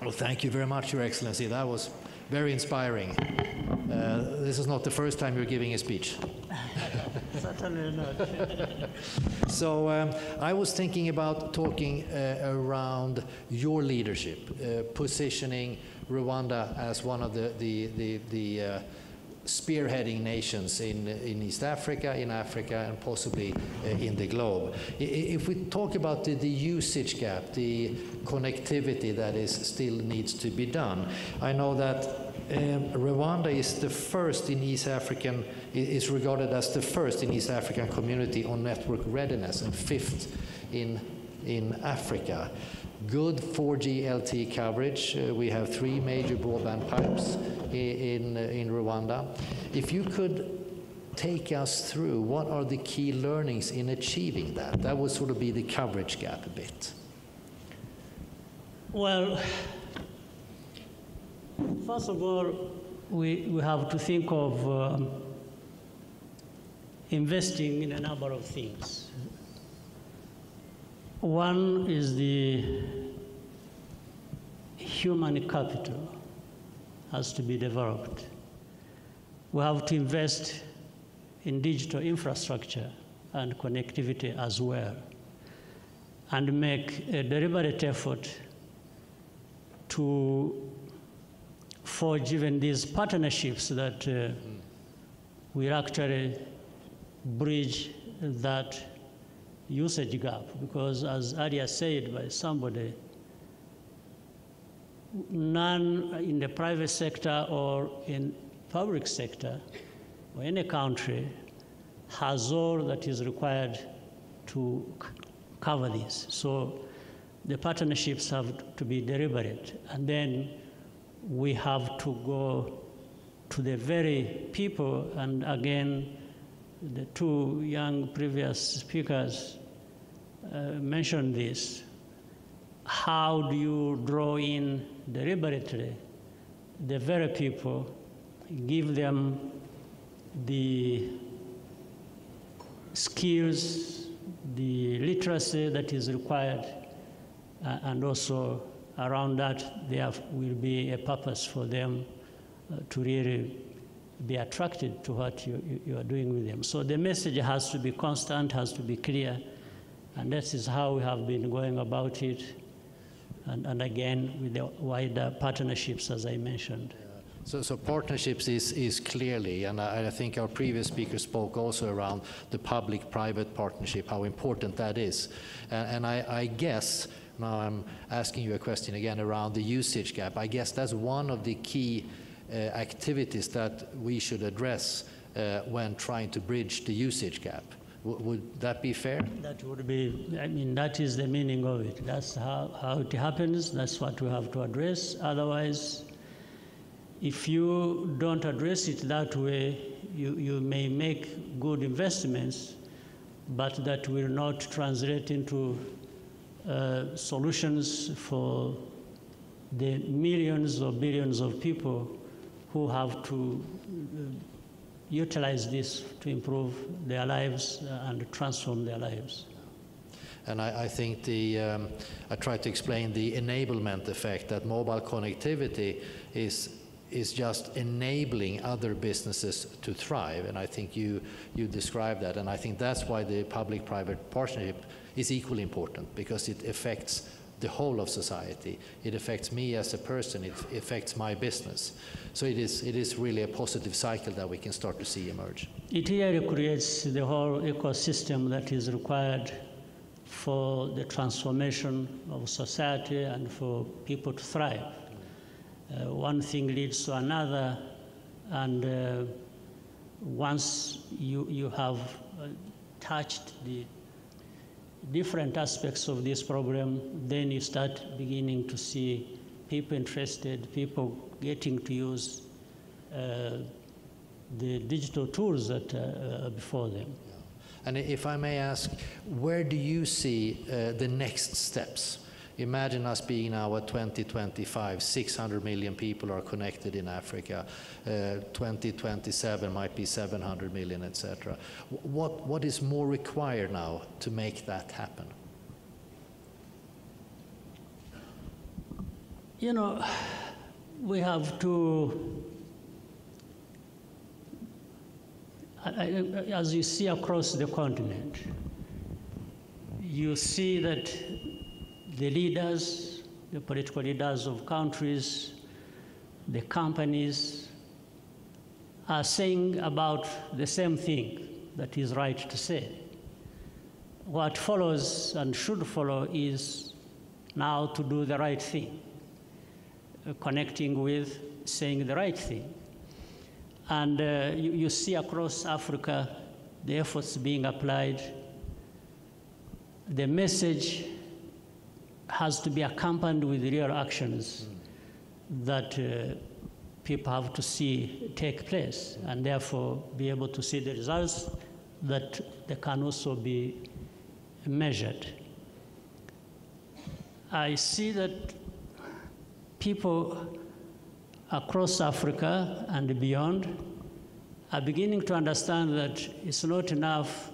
Well, thank you very much, Your Excellency. That was very inspiring. This is not the first time you're giving a speech. Certainly not. So I was thinking about talking around your leadership, positioning Rwanda as one of the spearheading nations in East Africa, in Africa, and possibly in the globe. If we talk about the usage gap, the connectivity that still needs to be done, I know that Rwanda is the first in East African, is regarded as the first in East African community on network readiness and fifth in Africa. Good 4G LTE coverage. We have 3 major broadband pipes in Rwanda. If you could take us through what are the key learnings in achieving that? That would sort of be the coverage gap a bit. Well, first of all, we have to think of investing in a number of things. One is the human capital has to be developed. We have to invest in digital infrastructure and connectivity as well, and make a deliberate effort to forge even these partnerships that will actually bridge that usage gap, because as earlier said by somebody, none in the private sector or in public sector or any country has all that is required to cover this. So the partnerships have to be deliberate, and then we have to go to the very people, and again, the 2 young previous speakers mentioned this. How do you draw in deliberately the very people, give them the skills, the literacy that is required, and also around that there will be a purpose for them to really be attracted to what you are doing with them. So the message has to be constant, has to be clear, and that is how we have been going about it, and again with the wider partnerships, as I mentioned. So partnerships is clearly, and I think our previous speaker spoke also around the public-private partnership, how important that is. And I guess, now I'm asking you a question again around the usage gap, I guess that's one of the key activities that we should address when trying to bridge the usage gap. Would that be fair? That would be, I mean, that is the meaning of it. That's how it happens. That's what we have to address. Otherwise, if you don't address it that way, you may make good investments, but that will not translate into solutions for the millions or billions of people who have to utilize this to improve their lives and transform their lives. And I think I tried to explain the enablement effect, that mobile connectivity is just enabling other businesses to thrive, and I think you described that, and I think that's why the public-private partnership is equally important, because it affects the whole of society. It affects me as a person, it affects my business. So it is really a positive cycle that we can start to see emerge. It really creates the whole ecosystem that is required for the transformation of society and for people to thrive. One thing leads to another, and once you have touched the different aspects of this problem, then you start beginning to see people interested, people getting to use the digital tools that are before them. And if I may ask, where do you see the next steps? Imagine us being now at 2025, 600 million people are connected in Africa. 2027 might be 700 million, etc. What is more required now to make that happen? You know, we have to, as you see across the continent, you see that the leaders, the political leaders of countries, the companies are saying about the same thing that is right to say. What follows and should follow is now to do the right thing, connecting with saying the right thing. And you see across Africa the efforts being applied. The message has to be accompanied with real actions that people have to see take place, and therefore be able to see the results that they can also be measured. I see that people across Africa and beyond are beginning to understand that it's not enough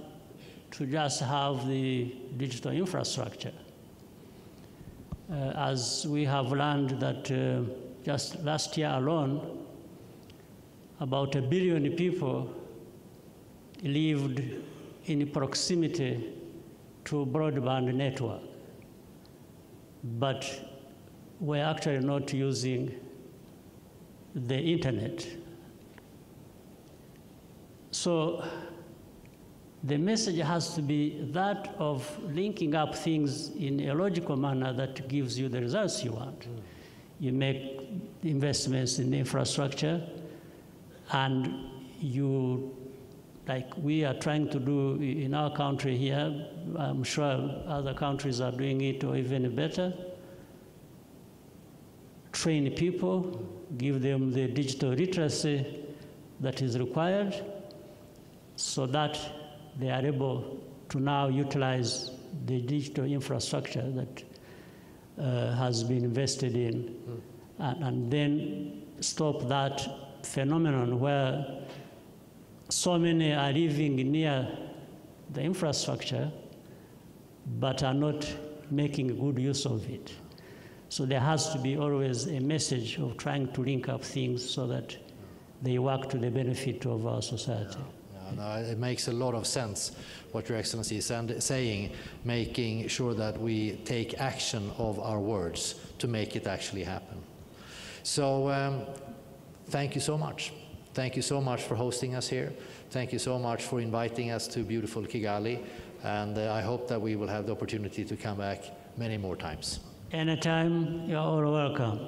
to just have the digital infrastructure. As we have learned that just last year alone, about 1 billion people lived in proximity to broadband network, but we're actually not using the internet. So the message has to be that of linking up things in a logical manner that gives you the results you want. You make investments in infrastructure, and you, like we are trying to do in our country here, I'm sure other countries are doing it or even better, train people, give them the digital literacy that is required so that they are able to now utilize the digital infrastructure that has been invested in, and then stop that phenomenon where so many are living near the infrastructure but are not making good use of it. So there has to be always a message of trying to link up things so that they work to the benefit of our society. No, it makes a lot of sense what Your Excellency is saying, making sure that we take action of our words to make it actually happen. So thank you so much. Thank you so much for hosting us here. Thank you so much for inviting us to beautiful Kigali, and I hope that we will have the opportunity to come back many more times. Anytime, you're all welcome.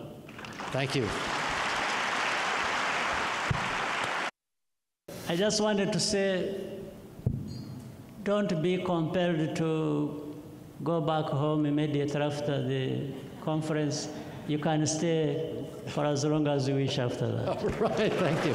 Thank you. I just wanted to say, don't be compelled to go back home immediately after the conference. You can stay for as long as you wish after that. All right, thank you.